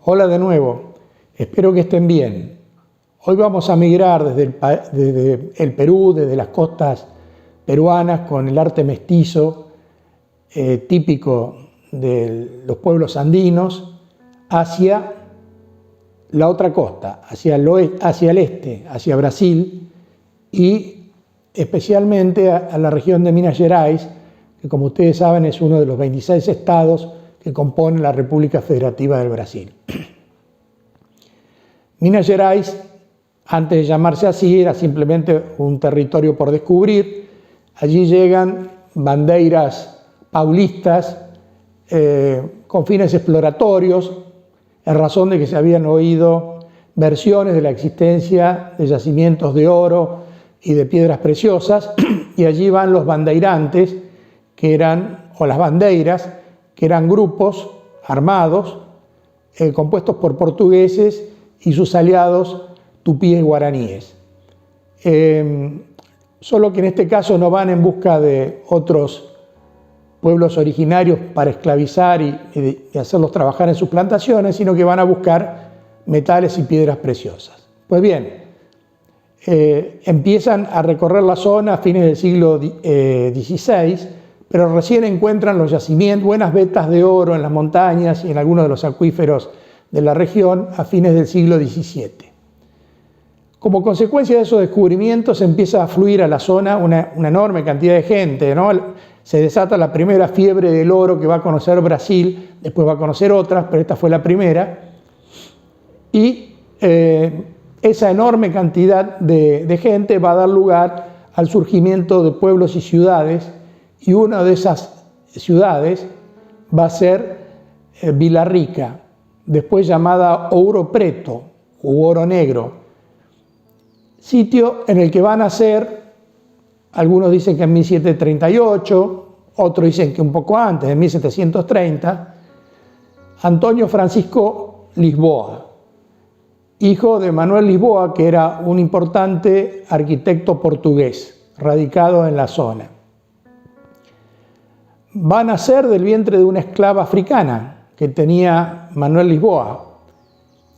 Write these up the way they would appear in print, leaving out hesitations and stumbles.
Hola de nuevo, espero que estén bien. Hoy vamos a migrar desde el Perú, desde las costas peruanas, con el arte mestizo típico de los pueblos andinos, hacia la otra costa, hacia el este, hacia Brasil y especialmente a la región de Minas Gerais, que como ustedes saben es uno de los 26 estados que componen la República Federativa del Brasil. Minas Gerais, antes de llamarse así, era simplemente un territorio por descubrir. Allí llegan bandeiras paulistas con fines exploratorios, en razón de que se habían oído versiones de la existencia de yacimientos de oro y de piedras preciosas, y allí van los bandeirantes, o las bandeiras, que eran grupos armados compuestos por portugueses y sus aliados tupíes y guaraníes. Solo que en este caso no van en busca de otros pueblos originarios para esclavizar y hacerlos trabajar en sus plantaciones, sino que van a buscar metales y piedras preciosas. Pues bien, empiezan a recorrer la zona a fines del siglo XVI, pero recién encuentran los yacimientos, buenas vetas de oro en las montañas y en algunos de los acuíferos de la región a fines del siglo XVII. Como consecuencia de esos descubrimientos empieza a fluir a la zona una enorme cantidad de gente, ¿no? Se desata la primera fiebre del oro que va a conocer Brasil, después va a conocer otras, pero esta fue la primera. Y esa enorme cantidad de gente va a dar lugar al surgimiento de pueblos y ciudades, y una de esas ciudades va a ser Vila Rica, después llamada Ouro Preto u Oro Negro, sitio en el que van a nacer, algunos dicen que en 1738, otros dicen que un poco antes, en 1730, Antônio Francisco Lisboa, hijo de Manuel Lisboa, que era un importante arquitecto portugués, radicado en la zona. Va a nacer del vientre de una esclava africana que tenía Manuel Lisboa,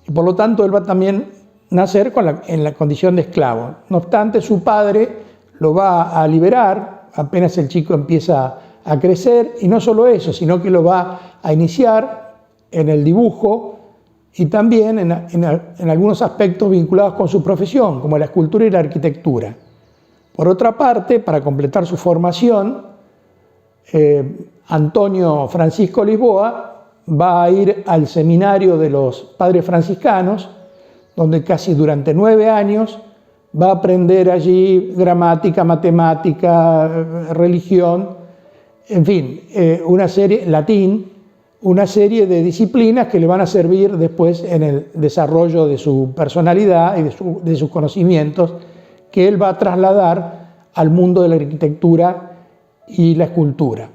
y por lo tanto él va también nacer en la condición de esclavo. No obstante, su padre lo va a liberar apenas el chico empieza a crecer, y no solo eso, sino que lo va a iniciar en el dibujo y también en algunos aspectos vinculados con su profesión, como la escultura y la arquitectura. Por otra parte, para completar su formación, Antônio Francisco Lisboa va a ir al seminario de los padres franciscanos, donde casi durante 9 años va a aprender allí gramática, matemática, religión, en fin, latín, una serie de disciplinas que le van a servir después en el desarrollo de su personalidad y de sus conocimientos, que él va a trasladar al mundo de la arquitectura y la escultura.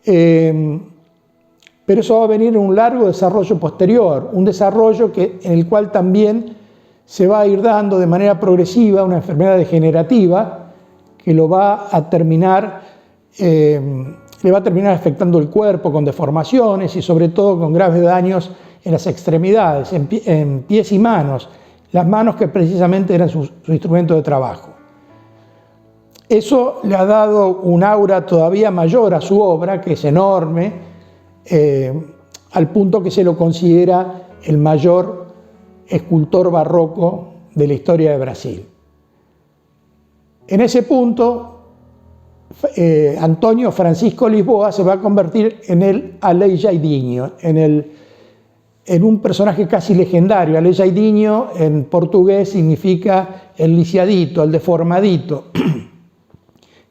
Pero eso va a venir en un largo desarrollo posterior, un desarrollo en el cual también se va a ir dando de manera progresiva una enfermedad degenerativa que le va a terminar afectando el cuerpo con deformaciones y sobre todo con graves daños en las extremidades, en pies y manos, las manos que precisamente eran su instrumento de trabajo. Eso le ha dado un aura todavía mayor a su obra, que es enorme, al punto que se lo considera el mayor escultor barroco de la historia de Brasil. En ese punto, Antônio Francisco Lisboa se va a convertir en el Aleijadinho, en un personaje casi legendario. Aleijadinho en portugués significa el lisiadito, el deformadito,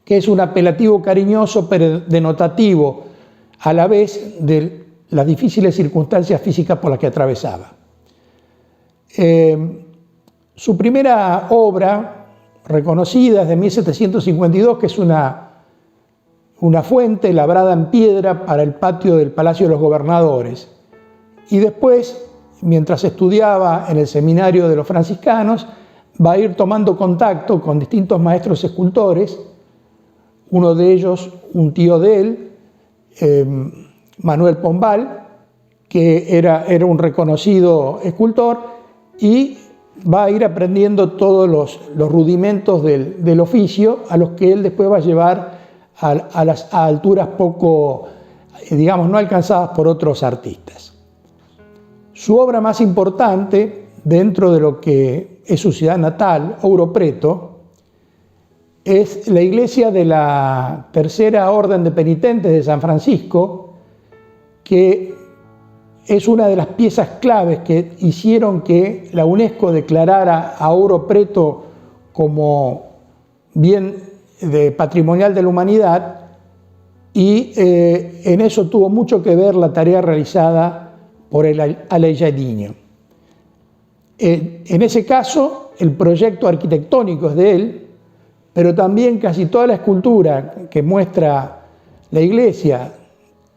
que es un apelativo cariñoso pero denotativo a la vez de las difíciles circunstancias físicas por las que atravesaba. Su primera obra reconocida es de 1752, que es una fuente labrada en piedra para el patio del Palacio de los Gobernadores. Y después, mientras estudiaba en el seminario de los franciscanos, va a ir tomando contacto con distintos maestros escultores, uno de ellos, un tío de él, Manuel Pombal, que era un reconocido escultor, y va a ir aprendiendo todos los rudimentos del oficio, a los que él después va a llevar a alturas poco, digamos, no alcanzadas por otros artistas. Su obra más importante, dentro de lo que es su ciudad natal, Ouro Preto, es la iglesia de la Tercera Orden de Penitentes de San Francisco, que es una de las piezas claves que hicieron que la UNESCO declarara a Ouro Preto como bien patrimonial de la humanidad, y en eso tuvo mucho que ver la tarea realizada por el Aleijadinho. En ese caso, el proyecto arquitectónico es de él, pero también casi toda la escultura que muestra la iglesia,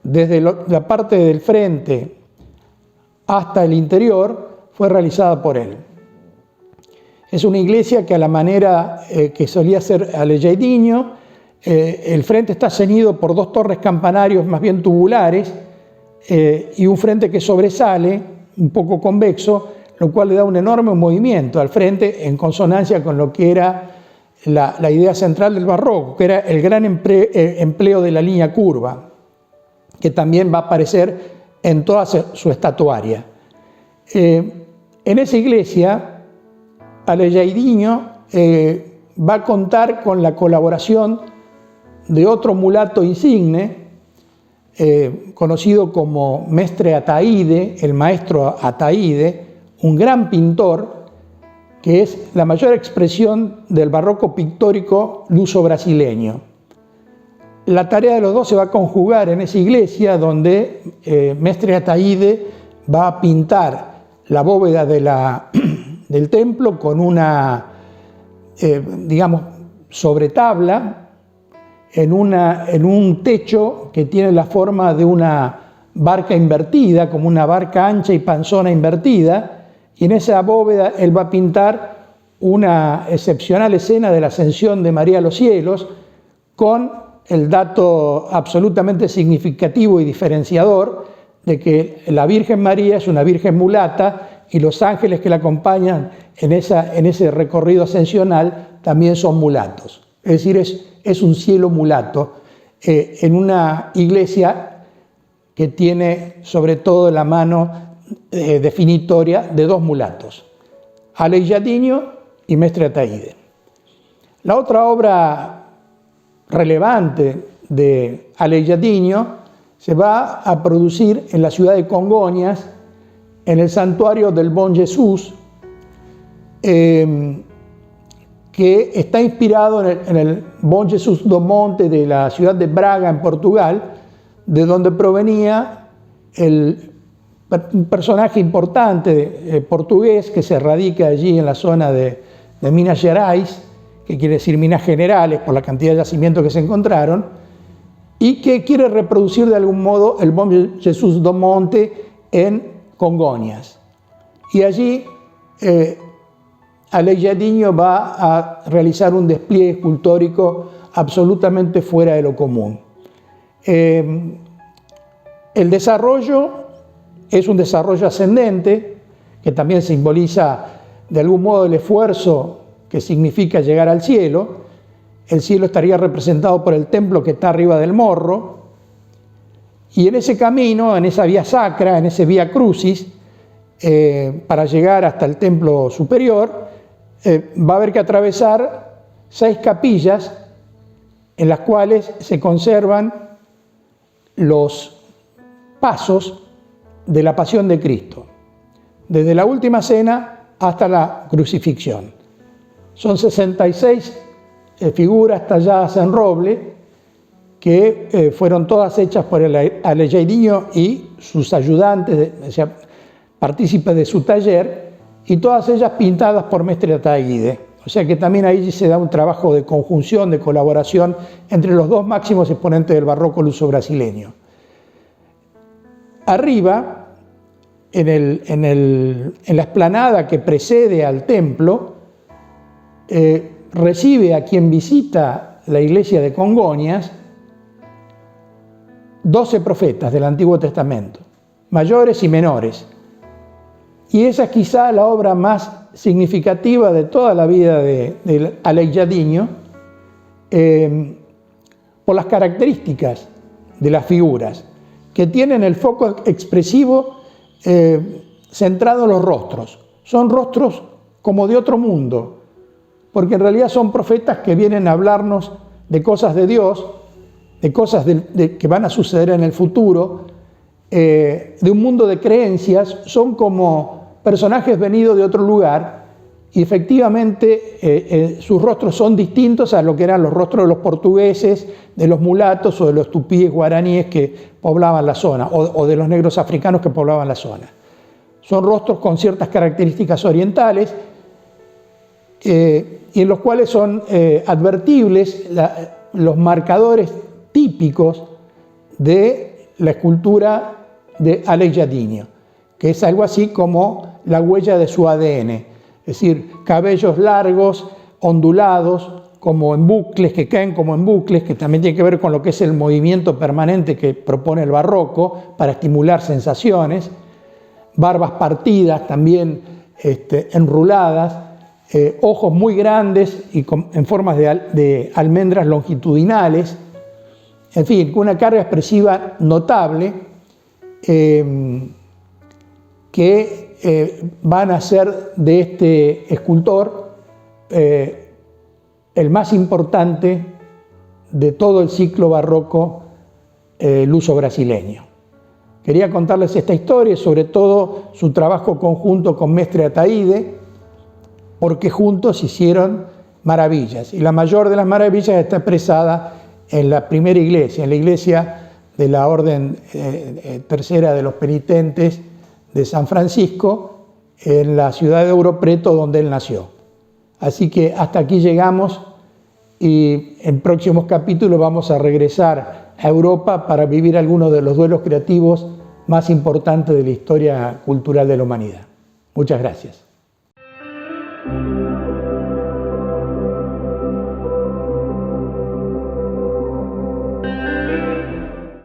desde la parte del frente hasta el interior, fue realizada por él. Es una iglesia que, a la manera que solía ser Aleijadinho, el frente está ceñido por dos torres campanarios más bien tubulares, y un frente que sobresale, un poco convexo, lo cual le da un enorme movimiento al frente, en consonancia con lo que era la idea central del barroco, que era el gran empleo de la línea curva, que también va a aparecer en toda su estatuaria. En esa iglesia, Aleijadinho va a contar con la colaboración de otro mulato insigne, conocido como Mestre Ataíde, el maestro Ataíde, un gran pintor, que es la mayor expresión del barroco pictórico luso-brasileño. La tarea de los dos se va a conjugar en esa iglesia, donde Mestre Ataíde va a pintar la bóveda del templo con una, digamos, sobretabla, en un techo que tiene la forma de una barca invertida, como una barca ancha y panzona invertida, y en esa bóveda él va a pintar una excepcional escena de la ascensión de María a los cielos, con el dato absolutamente significativo y diferenciador de que la Virgen María es una virgen mulata, y los ángeles que la acompañan en ese recorrido ascensional también son mulatos. Es decir, es un cielo mulato, en una iglesia que tiene sobre todo la mano definitoria de dos mulatos, Aleijadinho y Mestre Ataíde. La otra obra relevante de Aleijadinho se va a producir en la ciudad de Congonhas, en el santuario del Bom Jesús, que está inspirado en el Bom Jesús do Monte de la ciudad de Braga, en Portugal, de donde provenía un personaje importante portugués que se radica allí en la zona de Minas Gerais, que quiere decir Minas Generales por la cantidad de yacimientos que se encontraron, y que quiere reproducir de algún modo el Bom Jesús do Monte en Congonhas. Y allí Aleijadinho va a realizar un despliegue escultórico absolutamente fuera de lo común. El desarrollo es un desarrollo ascendente, que también simboliza de algún modo el esfuerzo que significa llegar al cielo. El cielo estaría representado por el templo que está arriba del morro, y en ese camino, en esa vía sacra, en ese vía crucis, para llegar hasta el templo superior, va a haber que atravesar 6 capillas en las cuales se conservan los pasos de la pasión de Cristo, desde la última cena hasta la crucifixión. Son 66 figuras talladas en roble, que fueron todas hechas por el Aleijadinho y sus ayudantes, o sea, partícipes de su taller, y todas ellas pintadas por Mestre Ataíde. O sea que también ahí se da un trabajo de conjunción, de colaboración entre los dos máximos exponentes del barroco luso-brasileño. Arriba, en la explanada que precede al templo, recibe a quien visita la iglesia de Congonhas 12 profetas del Antiguo Testamento, mayores y menores. Y esa es quizá la obra más significativa de toda la vida de Aleijadinho, por las características de las figuras, que tienen el foco expresivo centrado en los rostros. Son rostros como de otro mundo, porque en realidad son profetas que vienen a hablarnos de cosas de Dios, de cosas que van a suceder en el futuro, de un mundo de creencias. Son como personajes venidos de otro lugar y efectivamente sus rostros son distintos a lo que eran los rostros de los portugueses, de los mulatos o de los tupíes guaraníes que poblaban la zona, o de los negros africanos que poblaban la zona. Son rostros con ciertas características orientales y en los cuales son advertibles los marcadores típicos de la escultura de Aleijadinho, que es algo así como la huella de su ADN, es decir, cabellos largos, ondulados, como en bucles, que caen como en bucles, que también tiene que ver con lo que es el movimiento permanente que propone el barroco para estimular sensaciones, barbas partidas, también enruladas, ojos muy grandes y en formas de almendras longitudinales, en fin, una carga expresiva notable que van a ser de este escultor el más importante de todo el ciclo barroco luso-brasileño. Quería contarles esta historia y sobre todo su trabajo conjunto con Mestre Ataíde, porque juntos hicieron maravillas. Y la mayor de las maravillas está expresada en la primera iglesia, en la iglesia de la Orden Tercera de los Penitentes de San Francisco, en la ciudad de Ouro Preto, donde él nació. Así que hasta aquí llegamos y en próximos capítulos vamos a regresar a Europa para vivir algunos de los duelos creativos más importantes de la historia cultural de la humanidad. Muchas gracias.